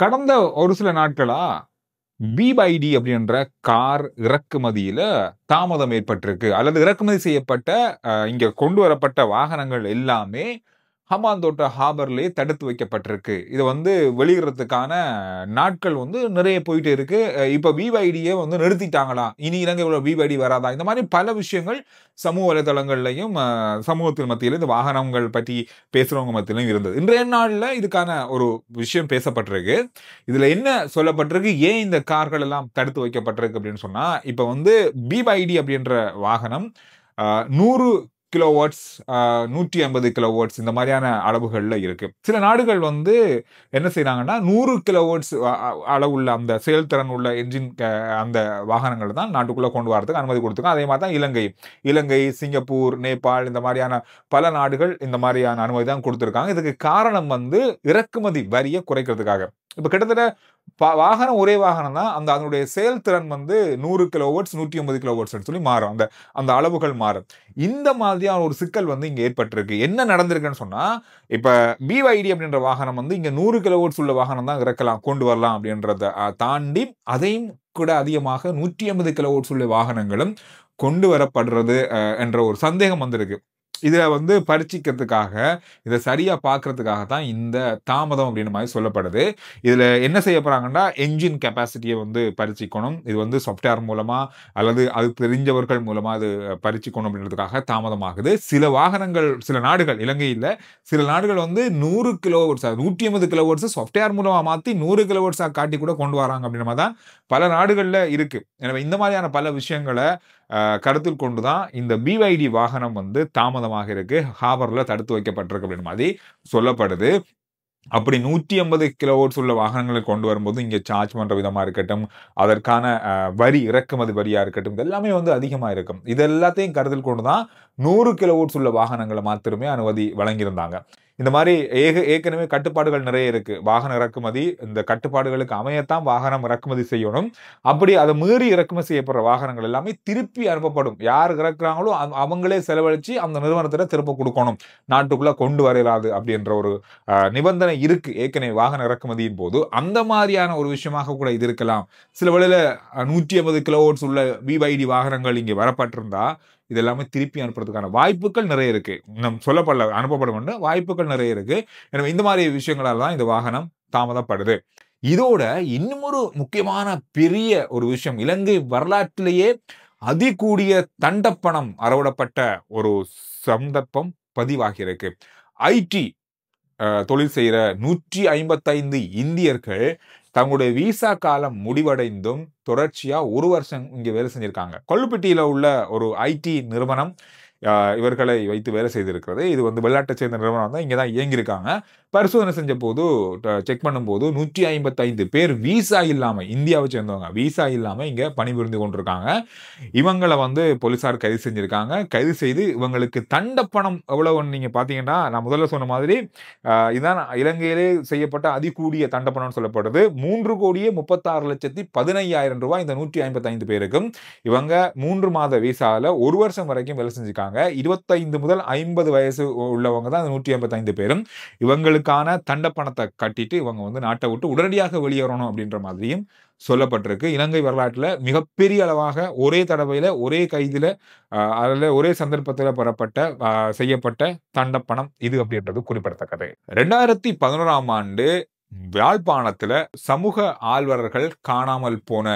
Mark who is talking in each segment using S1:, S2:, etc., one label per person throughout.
S1: கடந்த ஒரு சில நாட்களா BYD அப்படின்ற கார் இறக்குமதியில தாமதம் ஏற்பட்டிருக்கு. அல்லது இறக்குமதி செய்யப்பட்ட இங்க கொண்டு வரப்பட்ட வாகனங்கள் எல்லாமே ஹம்பாந்தோட்டை ஹார்பர்லயே தடுத்து வைக்கப்பட்டிருக்கு. இத வெளியிடுறதுக்கான நாட்கள் நிறைய போயிட்டே இருக்கு. இப்ப BYDயே நிறுத்திட்டாங்களா? இனி இலங்கையில BYD வராதா? இந்த மாரி பல விஷயங்கள் சமூக வலைதளங்கள்லயும் சமூகத்தின் மத்தியில இந்த வாகனங்கள் பற்றி பேசுறவங்க மத்தியிலும் இருந்தது. இன்றைய நாள்ல இதுக்கான ஒரு விஷயம் பேசப்பட்டிருக்கு. இதுல என்ன சொல்லப்பட்டிருக்கு? ஏன் இந்த கார்கள் எல்லாம் தடுத்து வைக்கப்பட்டிருக்கு அப்படின்னு சொன்னா, இப்ப BYD அப்படின்ற வாகனம் 100 கிலோவாட்ஸ் 150 கிலோவாட்ஸ் இந்த மாதிரியான அளவுகள்ல இருக்கு. சில நாடுகள் என்ன செய்றாங்கன்னா 100 கிலோவாட்ஸ் அளவுள்ள அந்த செயல்திறன் உள்ள என்ஜின் அந்த வாகனங்கள் தான் நாட்டுக்குள்ள கொண்டு வரதுக்கு அனுமதி கொடுத்துருக்காங்க. அதே மாதிரி தான் இலங்கை, சிங்கப்பூர், நேபாள் இந்த மாதிரியான பல நாடுகள் இந்த மாதிரியான அனுமதி தான் கொடுத்திருக்காங்க. இதுக்கு காரணம் இறக்குமதி வரியை குறைக்கிறதுக்காக. இப்ப கிட்டத்தட்ட வாகனம் ஒரே வாகனம் தான். அதனுடைய செயல்திறன் 100 கிலோவாட்ஸ் 150 கிலோவாட்ஸ் சொல்லி மாறும். அந்த அளவுகள் மாறும். இந்த மாதிரியான ஒரு சிக்கல் இங்க ஏற்பட்டிருக்கு. என்ன நடந்திருக்குன்னு சொன்னா, இப்ப BYD அப்படின்ற வாகனம் இங்க 100 கிலோவாட்ஸ் உள்ள வாகனம் தான் இறக்கலாம், கொண்டு வரலாம் அப்படின்றத தாண்டி அதையும் கூட அதிகமாக 150 கிலோவாட்ஸ் உள்ள வாகனங்களும் கொண்டு வரப்படுறது என்ற ஒரு சந்தேகம் வந்திருக்கு. இத பரீட்சிக்கிறதுக்காக, இத சரியா பார்க்கறதுக்காக தான் இந்த தாமதம் அப்படின்ற மாதிரி சொல்லப்படுது. இதுல என்ன செய்ய போறாங்கன்னா, என்ஜின் கெப்பாசிட்டிய பரீட்சிக்கணும். இது சாஃப்ட்வேர் மூலமா அல்லது அது தெரிஞ்சவர்கள் மூலமா அது பரீட்சிக்கணும் அப்படின்றதுக்காக தாமதமாகுது. சில வாகனங்கள், சில நாடுகள், இலங்கை இல்ல, சில நாடுகள் 100 கிலோவாட்ஸ் 150 கிலோவாட்ஸ் சாஃப்ட்வேர் மூலமா மாத்தி 100 கிலோவாட்ஸா காட்டி கூட கொண்டு வராங்க அப்படின்ற மாதிரி தான் பல நாடுகள்ல இருக்கு. எனவே இந்த மாதிரியான பல விஷயங்கள கருத்தில் கொண்டுதான் இந்த BYD வாகனம் தாமதமாக இருக்கு. ஹார்பர்ல தடுத்து வைக்கப்பட்டிருக்கு அப்படின்ற மாதிரி சொல்லப்படுது. அப்படி 150 கிலோவாட்ஸ் உள்ள வாகனங்களை கொண்டு வரும்போது இங்க சார்ஜ் பண்ற விதமா இருக்கட்டும், அதற்கான வரி, இறக்குமதி வரியா இருக்கட்டும், இதெல்லாமே அதிகமா இருக்கும். இது எல்லாத்தையும் கருத்தில் கொண்டுதான் 100 கிலோவாட்ஸ் உள்ள வாகனங்களை மாத்திரமே அனுமதி வழங்கியிருந்தாங்க. இந்த மாதிரி ஏற்கனவே கட்டுப்பாடுகள் நிறைய இருக்கு. வாகன இறக்குமதி இந்த கட்டுப்பாடுகளுக்கு அமையத்தான் வாகனம் இறக்குமதி செய்யணும். அப்படி அதை மீறி இறக்குமதி செய்யப்படுற வாகனங்கள் எல்லாமே திருப்பி அனுப்பப்படும். யார் இறக்குறாங்களோ அவங்களே செலவழிச்சு அந்த நிறுவனத்திட திரும்ப கொடுக்கணும். நாட்டுக்குள்ள கொண்டு வரலாது அப்படின்ற ஒரு நிபந்தனை இருக்கு ஏற்கனவே வாகன இறக்குமதியின் போது. அந்த மாதிரியான ஒரு விஷயமாக கூட இது இருக்கலாம். சில வேளையில 150 கிலோவாட்ஸ் உள்ள BYD வாகனங்கள் இங்கே வரப்பட்டிருந்தா இது எல்லாமே திருப்பி அனுப்புறதுக்கான வாய்ப்புகள் நிறைய இருக்கு. சொல்லப்படல, அனுப்பப்படும் வாய்ப்புகள் நிறைய இருக்கு. எனவே இந்த மாதிரி விஷயங்களால தான் இந்த வாகனம் தாமதப்படுது. இதோட இன்னும் ஒரு முக்கியமான பெரிய ஒரு விஷயம், இலங்கை வரலாற்றிலேயே அதிகூடிய தண்டப்பணம் அறவிடப்பட்ட ஒரு சந்தர்ப்பம் பதிவாகியிருக்கு. IT தொழில் செய்யற 155 இந்தியர்கள் தங்களுடைய விசா காலம் முடிவடைந்தும் தொடர்ச்சியா 1 வருஷம் இங்க வேலை செஞ்சிருக்காங்க. கொள்ளுப்பட்டியில உள்ள ஒரு IT நிறுவனம் இவர்களை வைத்து வேலை செய்திருக்கிறது. இது வெளிநாட்டை சேர்ந்த நிறுவனம் தான். இங்கதான் இயங்கியிருக்காங்க. பரிசோதனை செஞ்ச போது, செக் பண்ணும்போது 155 பேர் விசா இல்லாம, இந்தியாவை சேர்ந்தவங்க விசா இல்லாம இங்க பணிபுரிந்து கொண்டிருக்காங்க. இவங்களை போலீசார் கைது செஞ்சிருக்காங்க. கைது செய்து இவங்களுக்கு தண்டப்பணம் எவ்வளவுன்னு நீங்க பாத்தீங்கன்னா, நான் முதல்ல சொன்ன மாதிரி இதான் இலங்கையிலே செய்யப்பட்ட அதிகூடிய தண்டப்பணம் சொல்லப்படுது. 3,36,15,000 ரூபாய் இந்த 155 பேருக்கும். இவங்க 3 மாத விசால 1 வருஷம் வரைக்கும் வேலை செஞ்சிருக்காங்க. 25 முதல் 50 வயசு உள்ளவங்க தான் 155 பேரும். இவங்களுக்கான தண்டப்பணத்தை கட்டிட்டு இவங்க நாட்டை விட்டு உடனடியாக வெளியேறணும் அப்படின்ற மாதிரியும் சொல்லப்பட்டிருக்கு. இலங்கை வரலாற்றுல மிகப்பெரிய அளவாக ஒரே தடவையில ஒரே கைதில அதுல ஒரே சந்தர்ப்பத்தில் பெறப்பட்ட செய்யப்பட்ட தண்டப்பணம் இது அப்படின்றது குறிப்பிடத்தக்கது. 2011ஆம் ஆண்டு யாழ்ப்பாணத்துல சமூக ஆர்வலர்கள் காணாமல் போன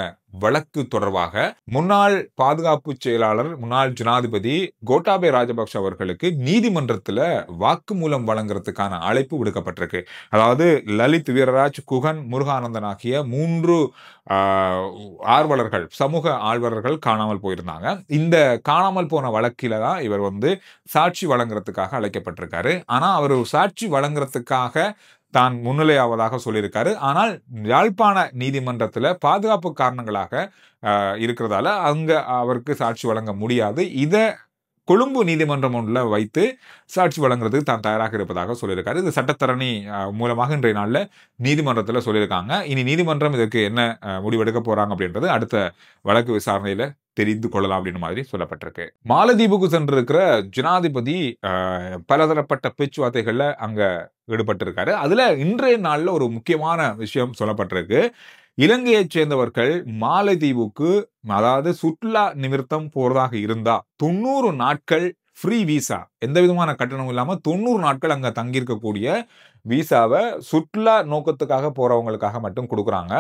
S1: வழக்கு தொடர்பாக முன்னாள் பாதுகாப்பு செயலாளர், முன்னாள் ஜனாதிபதி கோட்டாபய ராஜபக்ஷ அவர்களுக்கு நீதிமன்றத்துல வாக்குமூலம் வழங்குறதுக்கான அழைப்பு விடுக்கப்பட்டிருக்கு. அதாவது லலித் வீரராஜ், குகன், முருகானந்தன் ஆகிய 3 ஆர்வலர்கள், சமூக ஆர்வலர்கள் காணாமல் போயிருந்தாங்க. இந்த காணாமல் போன வழக்கில தான் இவர் சாட்சி வழங்குறதுக்காக அழைக்கப்பட்டிருக்காரு. ஆனா அவர் சாட்சி வழங்குறதுக்காக தான் முன்னிலையாவதாக சொல்லியிருக்காரு. ஆனால் யாழ்ப்பாண நீதிமன்றத்துல பாதுகாப்பு காரணங்களாக இருக்கிறதால அங்க அவருக்கு சாட்சி வழங்க முடியாது. இத கொழும்பு நீதிமன்றம் ஒன்றுல வைத்து சாட்சி வழங்குறதுக்கு தான் தயாராக இருப்பதாக சொல்லியிருக்காரு. இது சட்டத்தரணி மூலமாக இன்றைய நாள்ல நீதிமன்றத்துல சொல்லியிருக்காங்க. இனி நீதிமன்றம் இதற்கு என்ன முடிவெடுக்க போறாங்க அப்படின்றது அடுத்த வழக்கு விசாரணையில தெரிந்து கொள்ளலாம் அப்படின்னு மாதிரி சொல்லப்பட்டிருக்கு. மாலத்தீவுக்கு சென்றிருக்கிற ஜனாதிபதி பலதரப்பட்ட பேச்சுவார்த்தைகள்ல அங்க ஈடுபட்டிருக்காரு. அதுல இன்றைய நாள்ல ஒரு முக்கியமான விஷயம் சொல்லப்பட்டிருக்கு. இலங்கையைச் சேர்ந்தவர்கள் மாலத்தீவுக்கு அதாவது சுற்றுலா நிமித்தம் போறதாக இருந்தா 90 நாட்கள் ஃப்ரீ விசா, எந்த விதமான கட்டணமும் இல்லாம 90 நாட்கள் அங்க தங்கியிருக்கக்கூடிய விசாவை சுற்றுலா நோக்கத்துக்காக போறவங்களுக்காக மட்டும் கொடுக்குறாங்க.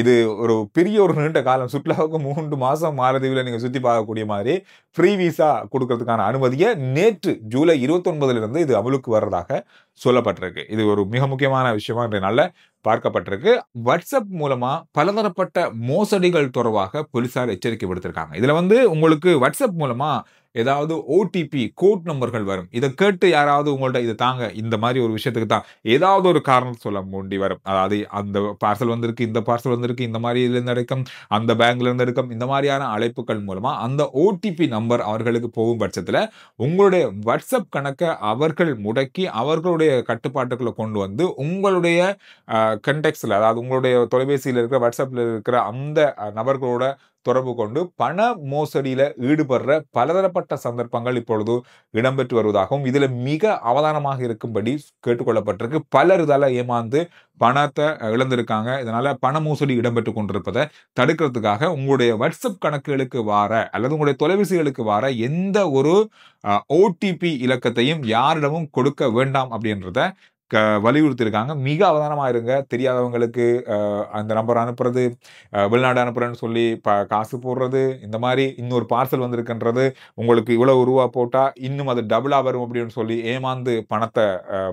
S1: இது ஒரு பெரிய ஒரு நீண்ட காலம், சுற்றுலாவுக்கு 3 மாசம் மாலத்தீவுல நீங்க சுத்தி பார்க்கக்கூடிய மாதிரி ஃப்ரீ விசா கொடுக்கறதுக்கான அனுமதியை நேற்று ஜூலை 29 இது அமலுக்கு வர்றதாக சொல்லப்பட்டிருக்கு. இது ஒரு மிக முக்கியமான விஷயமா இன்றைய நாள்ல பார்க்கப்பட்டிருக்கு. வாட்ஸ்அப் மூலமா பலதரப்பட்ட மோசடிகள் தொடர்பாக போலீசார் எச்சரிக்கை விடுத்திருக்காங்க. இதுல உங்களுக்கு வாட்ஸ்அப் மூலமா ஏதாவது ஓடிபி கோட் நம்பர்கள் வரும். இதை கேட்டு யாராவது உங்கள்ட்ட இது தாங்க, இந்த மாதிரி ஒரு விஷயத்துக்கு தான் ஏதாவது ஒரு காரணம் சொல்ல வேண்டி வரும். அதாவது அந்த பார்சல் வந்திருக்கு, இந்த பார்சல் வந்திருக்கு, இந்த மாதிரி இதுல இருந்து எடுக்கும், அந்த பேங்க்ல இருந்து எடுக்கும், இந்த மாதிரியான அழைப்புகள் மூலமா அந்த ஓடிபி நம்பர் அவர்களுக்கு போகும் பட்சத்துல உங்களுடைய வாட்ஸ்அப் கணக்கை அவர்கள் முடக்கி அவர்களுடைய கட்டுப்பாட்டுக்குள்ள கொண்டு வந்து உங்களுடைய கண்டெக்ஸ்ல, அதாவது உங்களுடைய தொலைபேசியில் இருக்கிற வாட்ஸ்அப்ல இருக்கிற அந்த நபர்களோட தொடர்பு கொண்டு பண மோசடியில ஈடுபடுற பலதரப்பட்ட சந்தர்ப்பங்கள் இப்பொழுது இடம்பெற்று வருவதாகவும் இதுல மிக அவதானமாக இருக்கும்படி கேட்டுக்கொள்ளப்பட்டிருக்கு. பலர் இதால ஏமாந்து பணத்தை இழந்திருக்காங்க. இதனால பண மோசடி இடம்பெற்று கொண்டிருப்பதை தடுக்கிறதுக்காக உங்களுடைய வாட்ஸ்அப் கணக்குகளுக்கு வார அல்லது உங்களுடைய தொலைபேசிகளுக்கு வார எந்த ஒரு ஓடிபி இலக்கத்தையும் யாரிடமும் கொடுக்க வேண்டாம் அப்படின்றத வலியுறுத்தியிருக்காங்க. மிக அவதானமா இருங்க. தெரியாதவங்களுக்கு அந்த நம்பர் அனுப்புறது, வெளிநாடு அனுப்புறேன்னு சொல்லி காசு போடுறது, இந்த மாதிரி இன்னொரு பார்சல் வந்திருக்குன்றது, உங்களுக்கு இவ்வளவு ரூபா போட்டா இன்னும் அது டபுளா வரும் அப்படின்னு சொல்லி ஏமாந்து பணத்தை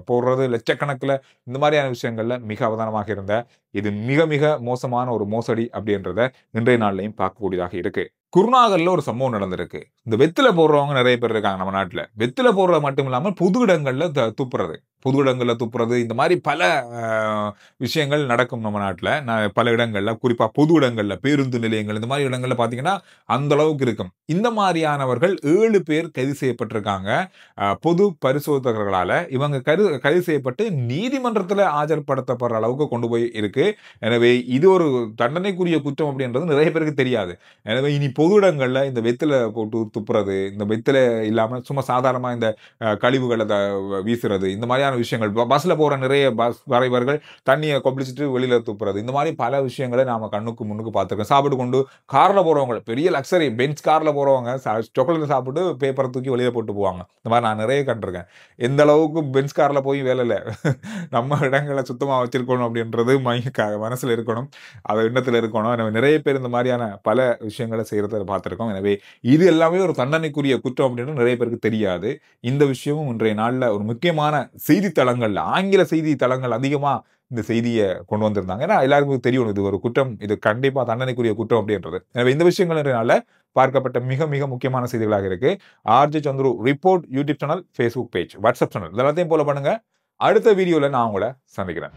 S1: போடுறது லட்சக்கணக்கில், இந்த மாதிரியான விஷயங்கள்ல மிக அவதானமாக இருந்த இது மிக மிக மோசமான ஒரு மோசடி அப்படின்றத இன்றைய நாள்லையும் பார்க்கக்கூடியதாக இருக்கு. குருநாகல்ல ஒரு சம்பவம் நடந்திருக்கு. இந்த வெத்தில போடுறவங்க நிறைய பேர் இருக்காங்க நம்ம நாட்டுல. வெத்தில போடுறது மட்டும் இல்லாம பொது இடங்கள்ல துப்புறது, பொது இடங்கள்ல துப்புறது, இந்த மாதிரி பல விஷயங்கள் நடக்கும் நம்ம நாட்டுல. பல இடங்கள்ல, குறிப்பா பொது இடங்கள்ல, பேருந்து நிலையங்கள், இந்த மாதிரி இடங்கள்ல பாத்தீங்கன்னா அந்த அளவுக்கு இருக்கும். இந்த மாதிரியானவர்கள் 7 பேர் கைது செய்யப்பட்டிருக்காங்க. பொது பரிசோதகர்களால இவங்க கைது செய்யப்பட்டு நீதிமன்றத்துல ஆஜர்படுத்தப்படுற அளவுக்கு கொண்டு போய் இருக்கு. எனவே இது ஒரு தண்டனைக்குரிய குற்றம் அப்படின்றது நிறைய பேருக்கு தெரியாது. எனவே இனி பொது இடங்கள்ல இந்த வெத்தில போட்டு துப்புறது, இந்த வெத்தில இல்லாம சும்மா சாதாரணமா இந்த கழிவுகளை வீசுறது, இந்த மாதிரியான விஷயங்கள், பஸ்ல போற நிறைய பஸ் டிரைவர்கள் தண்ணியை கொப்பளிச்சுட்டு வெளியில துப்புறது, இந்த மாதிரி பல விஷயங்களை நாம கண்ணுக்கு முன்னுக்கு பார்த்திருக்கோம். சாப்பிட்டு கொண்டு கார்ல போறவங்க, பெரிய லக்ஸரி பென்ஸ் கார்ல போறவங்க சாக்லேட் சாப்பிட்டு பேப்பரை தூக்கி வெளியில போட்டு போவாங்க. இந்த மாதிரி நான் நிறைய கண்டிருக்கேன். எந்த அளவுக்கு பென்ஸ் கார்ல போய் வேலை இல்லை, நம்ம இடங்களை சுத்தமா வச்சிருக்கணும் அப்படின்றது மனசுல இருக்கணும், அது எண்ணத்துல இருக்கணும். எனவே நிறைய பேர் இந்த மாதிரியான பல விஷயங்களை செய்யறத பார்த்திருக்கோம். எனவே இது எல்லாமே ஒரு தண்டனைக்குரிய குற்றம் அப்படின்னு நிறைய பேருக்கு தெரியாது. இந்த விஷயமும் இன்றைய நாள்ல ஒரு முக்கியமான செய்தித்தளங்கள்ல, ஆங்கில செய்தித்தளங்கள் அதிகமா இந்த செய்தியை கொண்டு வந்திருந்தாங்க. ஏன்னா எல்லாருக்கும் தெரியும் இது ஒரு குற்றம், இது கண்டிப்பா தண்டனைக்குரிய குற்றம் அப்படின்றது. எனவே இந்த விஷயங்கள் இன்றைய நாள்ல பார்க்கப்பட்ட மிக மிக முக்கியமான செய்திகளாக இருக்கு. RJ Chandru report YouTube channel, Facebook page, WhatsApp channel, இதெல்லாத்தையும் ஃபாலோ பண்ணுங்க. அடுத்த வீடியோல நான் உங்களை சந்திக்கிறேன்.